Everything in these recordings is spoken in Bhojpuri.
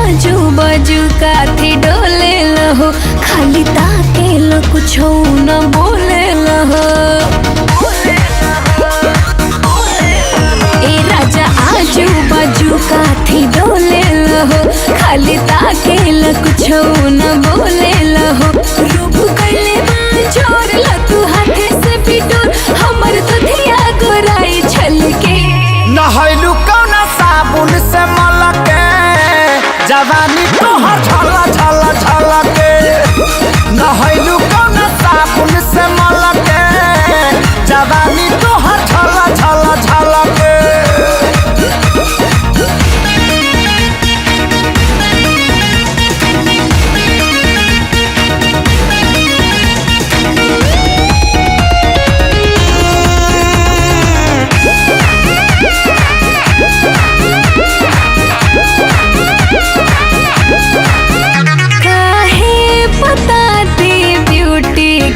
आजू बाजू काथी डोले लहो, खाली ताके ल कुछ न बोले लहो। ए राजा आजू बाजू काथी डोले लहो, खाली ताके ल कुछ न बोले लहो। रूप कैले जोर ल तू हाथे से बिटोर, हमर दुधिया गोराई छलके। नहैलू कौना साबुन से मलके, जवानी तोहर झला झला झलके। नहैलू कौना साबुन से मलके, जवानी तोहर झला झला झलके।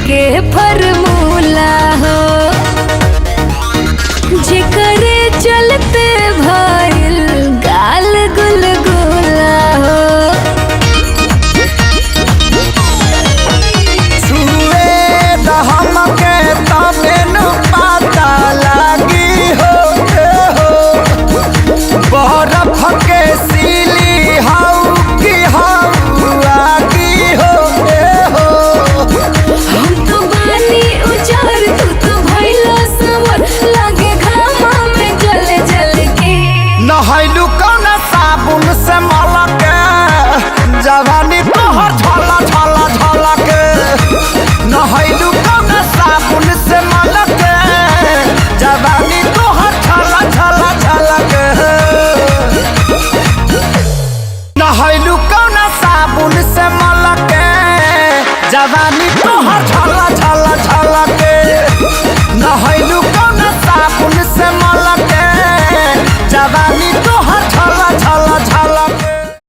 के फॉर्मूला हो जेकरे चलते भइल गाल गुलगुला हो। छुए दहम के तबे न पता लागी हो, बरफ के सीली हाउ की हाउ आगी हो। नहैलू कौना साबुन से मलके, जवानी तोहर झला झला झलके। नहैलू कौना साबुन से मलके, जवानी तोहर झला झला झलके। नहैलू कौना साबुन से मलके, जवानी तोहर झला झला झलके।